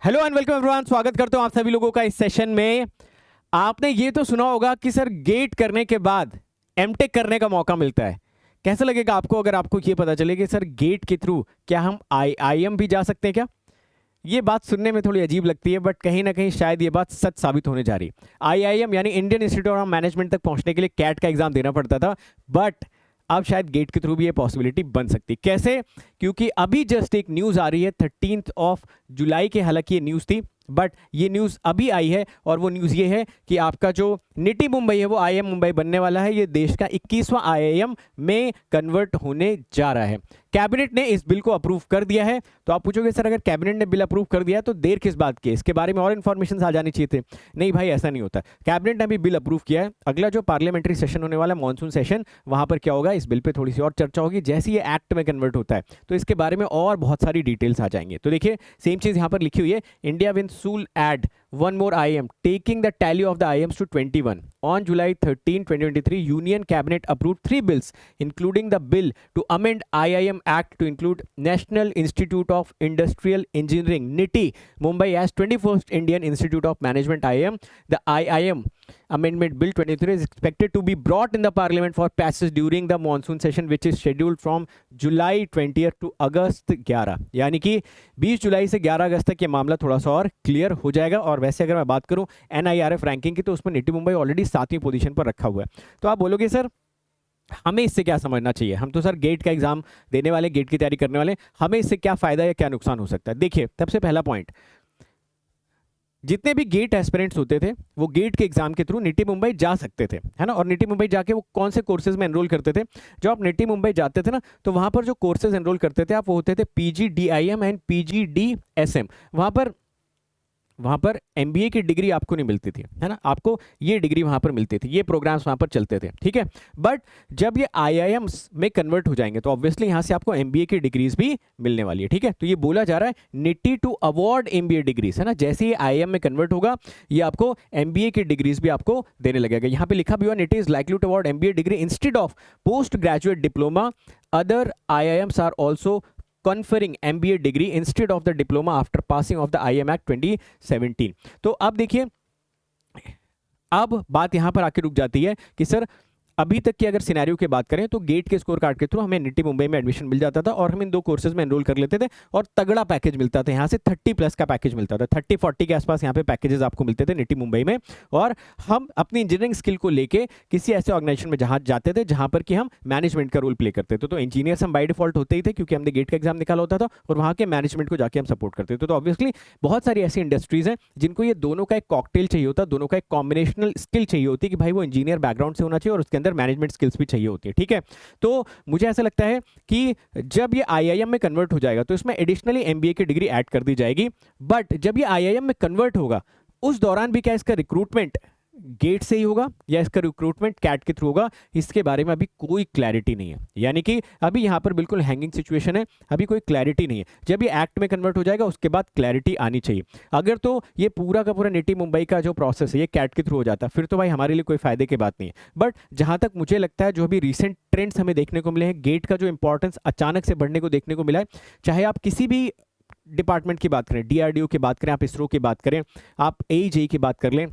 Hello and welcome everyone, स्वागत करता हूं आप सभी लोगों का इस सेशन में। आपने ये तो सुना होगा कि सर गेट करने के बाद एमटेक करने का मौका मिलता है। कैसा लगेगा आपको अगर आपको ये पता चले कि सर गेट के थ्रू क्या हम आईआईएम भी जा सकते हैं क्या? ये बात सुनने में थोड़ी अजीब लगती है, बट कहीं ना कहीं शायद ये बात सच साबित होने जा रही है। आईआईएम यानी इंडियन इंस्टीट्यूट ऑफ मैनेजमेंट तक पहुंचने के लिए कैट का एग्जाम देना पड़ता था, बट अब शायद गेट के थ्रू भी ये पॉसिबिलिटी बन सकती है। कैसे? क्योंकि अभी जस्ट एक न्यूज़ आ रही है 13 ऑफ जुलाई के, हालांकि ये न्यूज़ थी बट ये न्यूज़ अभी आई है, और वो न्यूज़ ये है कि आपका जो निटी मुंबई है वो आईआईएम मुंबई बनने वाला है। ये देश का 21वां आईआईएम में कन्वर्ट होने जा रहा है। कैबिनेट ने इस बिल को अप्रूव कर दिया है। तो आप पूछोगे सर अगर कैबिनेट ने बिल अप्रूव कर दिया तो देर किस बात की? इसके बारे में और इन्फॉर्मेशन आ जानी चाहिए थे। नहीं भाई, ऐसा नहीं होता। कैबिनेट ने अभी बिल अप्रूव किया है। अगला जो पार्लियामेंट्री सेशन होने वाला है, मानसून सेशन, वहां पर क्या होगा, इस बिल पे थोड़ी सी और चर्चा होगी। जैसे ये एक्ट में कन्वर्ट होता है तो इसके बारे में और बहुत सारी डिटेल्स आ जाएंगे। तो देखिए, सेम चीज यहां पर लिखी हुई है, इंडिया विल सूल add one more IIM, taking the tally of the IIMs to 21. On July 13, 2023, Union Cabinet approved 3 bills, including the bill to amend IIM Act to include National Institute of Industrial Engineering (NITI) Mumbai as 21st Indian Institute of Management (IIM). The IIM Amendment Bill 23 is expected to be brought in the Parliament for passage during the monsoon session, which is scheduled from July 20th to August 11। यानी कि 20 जुलाई से 11 अगस्त तक ये मामला थोड़ा सा और clear हो जाएगा। और वैसे अगर मैं बात करूं NIRF रैंकिंग की, तो उसमें निटी मुंबई ऑलरेडी 7वीं पोजीशन पर रखा हुआ है। तो आप बोलोगे सर हमें इससे क्या समझना चाहिए? हम तो सर गेट का एग्जाम देने वाले, गेट की तैयारी करने वाले, हमें इससे क्या फायदा या क्या नुकसान हो सकता है? देखिए, सबसे पहला पॉइंट, जितने भी गेट एस्पिरेंट्स होते थे वो गेट के एग्जाम के थ्रू निटी मुंबई जा सकते थे, है ना। और निटी मुंबई जाके वो कौन से कोर्सेज में एनरोल करते थे? जब आप निटी मुंबई जाते थे ना, तो वहां पर जो कोर्सेज एनरोल करते थे आप, वो होते थे PGDIM एंड PGDSM। वहां पर एमबीए की डिग्री आपको नहीं मिलती थी, है ना। आपको ये डिग्री वहां पर मिलती थी, ये प्रोग्राम्स वहां पर चलते थे, ठीक है। बट जब ये आईआईएम्स में कन्वर्ट हो जाएंगे तो ऑब्वियसली यहां से आपको एमबीए की डिग्रीज भी मिलने वाली है, ठीक है। तो ये बोला जा रहा है NITIE to award MBA degrees, है ना। जैसे ही आईआईएम में कन्वर्ट होगा ये आपको एमबीए की डिग्रीज भी आपको देने लगेगा। यहाँ पे लिखा भी हुआ, NITIE is likely to award MBA degree instead of post graduate diploma. Other IIMs are also conferring MBA degree instead of the diploma after passing of the IIM Act 2017। तो अब देखिए, अब बात यहां पर आके रुक जाती है कि सर अभी तक की अगर सिनेरियो की बात करें तो गेट के स्कोर कार्ड के थ्रू हमें निटी मुंबई में एडमिशन मिल जाता था और हम इन 2 कोर्सेज में एनरोल कर लेते थे और तगड़ा पैकेज मिलता था। यहाँ से 30+ का पैकेज मिलता था, 30-40 के आसपास यहाँ पे पैकेजेस आपको मिलते थे निटी मुंबई में। और हम अपनी इंजीनियरिंग स्किल को लेके किसी ऐसे ऑर्गेनाइजेशन में जहाँ जाते थे जहाँ पर कि हम मैनेजमेंट का रोल प्ले करते थे। तो इंजीनियर्स हम बाई डिफॉल्ट होते ही थे क्योंकि हमने गेट का एग्जाम निकाला होता था और वहाँ के मैनेजमेंट को जाके हम सपोर्ट करते थे। तो ऑब्वियसली बहुत सारी ऐसी इंडस्ट्रीज हैं जिनको ये दोनों का एक कॉकटेल चाहिए होता है, दोनों का एक कॉम्बिनेशनल स्किल चाहिए होती है कि भाई वो इंजीनियर बैकग्राउंड से होना चाहिए और उसके अंदर मैनेजमेंट स्किल्स भी चाहिए होती है, ठीक है। तो मुझे ऐसा लगता है कि जब ये आईआईएम में कन्वर्ट हो जाएगा तो इसमें एडिशनली एमबीए की डिग्री ऐड कर दी जाएगी। बट जब ये आईआईएम में कन्वर्ट होगा उस दौरान भी क्या इसका रिक्रूटमेंट गेट से ही होगा या इसका रिक्रूटमेंट कैट के थ्रू होगा, इसके बारे में अभी कोई क्लैरिटी नहीं है। यानी कि अभी यहां पर बिल्कुल हैंगिंग सिचुएशन है, अभी कोई क्लैरिटी नहीं है। जब ये एक्ट में कन्वर्ट हो जाएगा उसके बाद क्लैरिटी आनी चाहिए। अगर तो ये पूरा का पूरा निटी मुंबई का जो प्रोसेस है ये कैट के थ्रू हो जाता फिर तो भाई हमारे लिए कोई फायदे की बात नहीं है। बट जहां तक मुझे लगता है, जो अभी रिसेंट ट्रेंड्स हमें देखने को मिले हैं, गेट का जो इंपॉर्टेंस अचानक से बढ़ने को देखने को मिला है, चाहे आप किसी भी डिपार्टमेंट की बात करें, डीआरडीओ की बात करें, आप इसरो की बात करें, आप एईजेई की बात कर लें,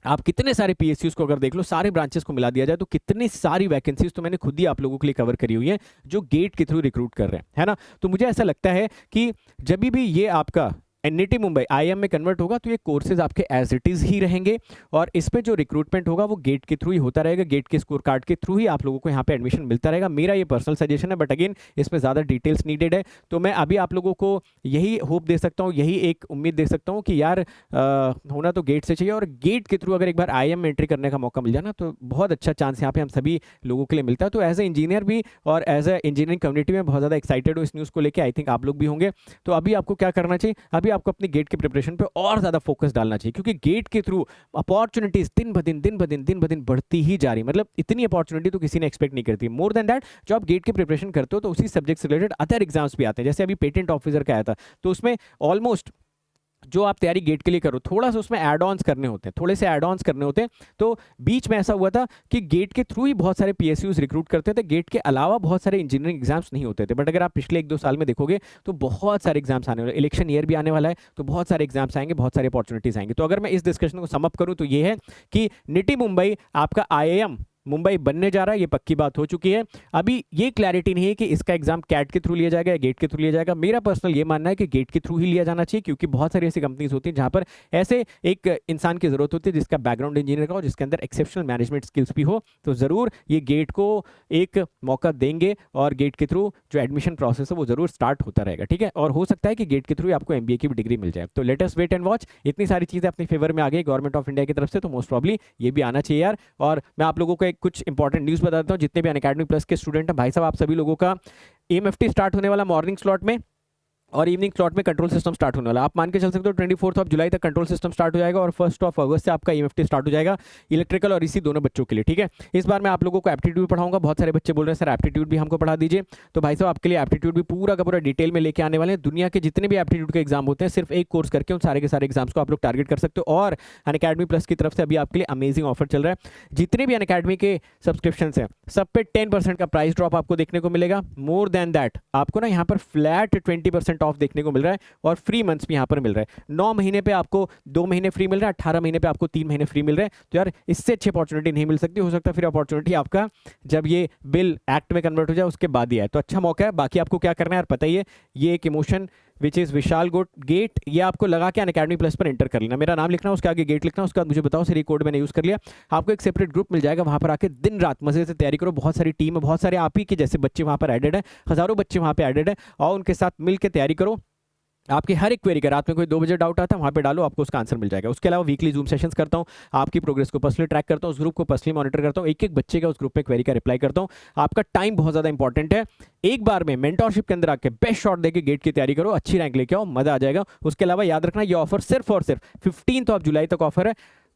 आप कितने सारे पीएसयूज को अगर देख लो, सारे ब्रांचेस को मिला दिया जाए तो कितनी सारी वैकेंसीज तो मैंने खुद ही आप लोगों के लिए कवर करी हुई है जो गेट के थ्रू रिक्रूट कर रहे हैं, है ना। तो मुझे ऐसा लगता है कि जब भी ये आपका निटी मुंबई आईआईएम में कन्वर्ट होगा तो ये कोर्सेज आपके एज इट इज ही रहेंगे और इस पे जो रिक्रूटमेंट होगा वो गेट के थ्रू ही होता रहेगा, गेट के स्कोर कार्ड के थ्रू ही आप लोगों को यहाँ पे एडमिशन मिलता रहेगा। मेरा ये पर्सनल सजेशन है, बट अगेन इसमें ज़्यादा डिटेल्स नीडेड है। तो मैं अभी आप लोगों को यही होप दे सकता हूँ, यही एक उम्मीद दे सकता हूँ कि यार होना तो गेट से चाहिए, और गेट के थ्रू अगर एक बार आईआईएम में एंट्री करने का मौका मिल जाए ना तो बहुत अच्छा चांस यहाँ पे हम सभी लोगों के लिए मिलता है। तो एज ए इंजीनियर भी और एज ए इंजीनियरिंग कम्युनिटी में बहुत ज़्यादा एक्साइटेड हूँ इस न्यूज़ को लेकर, आई थिंक आप लोग भी होंगे। तो अभी आपको क्या करना चाहिए, अभी आपको अपनी गेट के प्रिपरेशन पे और ज्यादा फोकस डालना चाहिए क्योंकि गेट के थ्रू अपॉर्चुनिटीज दिन ब दिन बढ़ती ही जा रही। मतलब इतनी अपॉर्चुनिटी तो किसी ने एक्सपेक्ट नहीं करती। मोर देन दैट, जो आप गेट की प्रिपरेशन करते हो तो उसी सब्जेक्ट से रिलेटेड अदर एग्जाम्स भी आते हैं। जैसे अभी पेटेंट ऑफिसर का आया था तो उसमें ऑलमोस्ट जो आप तैयारी गेट के लिए करो, थोड़ा सा उसमें एड ऑन्स करने होते हैं, थोड़े से एड ऑन्स करने होते हैं। तो बीच में ऐसा हुआ था कि गेट के थ्रू ही बहुत सारे पीएसयूज रिक्रूट करते थे, गेट के अलावा बहुत सारे इंजीनियरिंग एग्जाम्स नहीं होते थे। बट अगर आप पिछले 1-2 साल में देखोगे तो बहुत सारे एग्जाम्स आने वाले, इलेक्शन ईयर भी आने वाला है, तो बहुत सारे एग्जाम्स आएंगे, बहुत सारे अपॉर्चुनिटीज आएंगे। तो अगर मैं इस डिस्कशन को समअप करूं तो ये है कि निटी मुंबई आपका आईआईएम मुंबई बनने जा रहा है, ये पक्की बात हो चुकी है। अभी ये क्लैरिटी नहीं है कि इसका एग्जाम कैट के थ्रू लिया जाएगा या गेट के थ्रू लिया जाएगा। मेरा पर्सनल ये मानना है कि गेट के थ्रू ही लिया जाना चाहिए, क्योंकि बहुत सारी ऐसी कंपनीज होती हैं जहां पर ऐसे एक इंसान की जरूरत होती है जिसका बैकग्राउंड इंजीनियर का हो, जिसके अंदर एक्सेप्शनल मैनेजमेंट स्किल्स भी हो। तो जरूर ये गेट को एक मौका देंगे और गेट के थ्रू जो एडमिशन प्रोसेस है वो जरूर स्टार्ट होता रहेगा, ठीक है। और हो सकता है कि गेट के थ्रू आपको एमबीए की भी डिग्री मिल जाए। तो let us wait and watch. इतनी सारी चीजें अपने फेवर में आ गई गवर्नमेंट ऑफ इंडिया की तरफ से, तो मोस्ट प्रॉब्ली ये भी आना चाहिए यार। और मैं आप लोगों को एक कुछ इंपॉर्टेंट न्यूज़ बता देता हूं, जितने भी अनअकैडमी प्लस के स्टूडेंट हैं भाई साहब, आप सभी लोगों का एएमएफटी स्टार्ट होने वाला मॉर्निंग स्लॉट में, और इवनिंग स्लॉट में कंट्रोल सिस्टम स्टार्ट होने वाला। आप मान के चल सकते हो 24 जुलाई तक कंट्रोल सिस्टम स्टार्ट हो जाएगा और 1 अगस्त से आपका ईएमएफटी स्टार्ट हो जाएगा इलेक्ट्रिकल और इसी दोनों बच्चों के लिए, ठीक है। इस बार मैं आप लोगों को एप्टीट्यूड पढ़ाऊंगा। बहुत सारे बच्चे बोल रहे हैं सर एप्टीट्यूड भी हमको पढ़ा दीजिए, तो भाई साहब आपके लिए एप्टीट्यूड भी पूरा का पूरा डिटेल में लेके आने वाले हैं। दुनिया के जितने भी एप्टीट्यूड के एग्जाम होते हैं, सिर्फ एक कोर्स करके उन सारे के सारे एग्जाम्स को आप लोग टारगेट कर सकते हो। और अनअकैडमी प्लस की तरफ से अभी आपके लिए अमेजिंग ऑफर चल रहा है। जितने भी अनअकैडमी के सब्सक्रिप्शन हैं सब पे 10% का प्राइस ड्रॉप आपको देखने को मिलेगा। मोर देन दैट आपको ना यहाँ पर फ्लैट 20% ऑफ देखने को मिल रहा है, और फ्री मंथ्स भी यहाँ पर मिल रहा है। 9 महीने पे आपको 2 महीने फ्री मिल रहा है, 18 महीने पे आपको 3 महीने फ्री मिल रहे हैं। तो यार इससे अच्छी अपॉर्चुनिटी नहीं मिल सकती। हो सकता है फिर अपॉर्चुनिटी आपका जब ये बिल एक्ट में कन्वर्ट हो जाए उसके बाद ही आए, तो अच्छा मौका है। बाकी आपको क्या करना है यार पता ही है, ये एक इमोशन विच इज विशाल गेट, ये आपको लगा के अनअकैडमी प्लस पर एंटर कर लेना। मेरा नाम लिखना, उसके आगे गेट लिखना, उसके बाद मुझे बताओ सर ये कोड मैंने यूज कर लिया। आपको एक सेपरेट ग्रुप मिल जाएगा, वहां पर आके दिन रात मजे से तैयारी करो। बहुत सारी टीम है, बहुत सारे आप ही के जैसे बच्चे वहां पर एडेड है, हजारों बच्चे वहां पर एडेड है, और उनके साथ मिलकर तैयारी करो। आपकी हर एक क्वेरी का रात में कोई 2 बजे डाउट आता है वहाँ पे डालो, आपको उसका आंसर मिल जाएगा। उसके अलावा वीकली जूम सेशंस करता हूँ, आपकी प्रोग्रेस को पर्सनली ट्रैक करता हूँ, उस ग्रुप को पर्सनली मॉनिटर करता हूँ, एक एक बच्चे का उस ग्रुप में क्वेरी का रिप्लाई करता हूँ। आपका टाइम बहुत ज़्यादा इंपॉर्टेंट है। एक बार में मेंटोरशिप के अंदर आके बेस्ट शॉट देके गेट की तैयारी करो, अच्छी रैंक लेके आओ, मजा आ जाएगा। उसके अलावा याद रखना ये ऑफर सिर्फ और सिर्फ 15 जुलाई तक ऑफर है,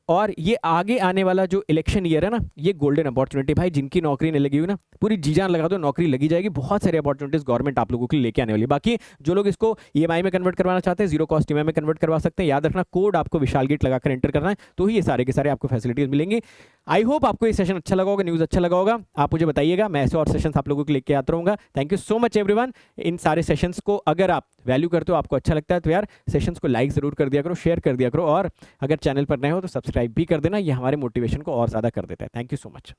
और ये आगे आने वाला जो इलेक्शन ईयर है ना, ये गोल्डन अपॉर्चुनिटी भाई। जिनकी नौकरी नहीं लगी हुई ना, पूरी जी जान लगा दो, नौकरी लगी जाएगी। बहुत सारी अपॉर्चुनिटीज गवर्नमेंट आप लोगों के लिए लेके आने वाली है। बाकी जो लोग इसको ईएमआई में कन्वर्ट करवाना चाहते हैं, जीरो कॉस्ट ईएमआई में कन्वर्ट करवा सकते हैं। याद रखना कोड आपको विशाल गेट लगाकर एंटर करना है, तो ही ये सारे के सारे आपको फैसिलिटीज मिलेंगी। आई होप आपको ये सेशन अच्छा लगा होगा, न्यूज़ अच्छा लगा होगा। आप मुझे बताइएगा, मैं ऐसे और सेशन आप लोगों को लेके आता रहूंगा। Thank you so much everyone. इन सारे सेशंस को अगर आप वैल्यू करते हो, आपको अच्छा लगता है, तो यार सेशंस को लाइक जरूर कर दिया करो, शेयर कर दिया करो, और अगर चैनल पर नए हो तो सब्सक्राइब भी कर देना। ये हमारे मोटिवेशन को और ज़्यादा कर देता है। Thank you so much.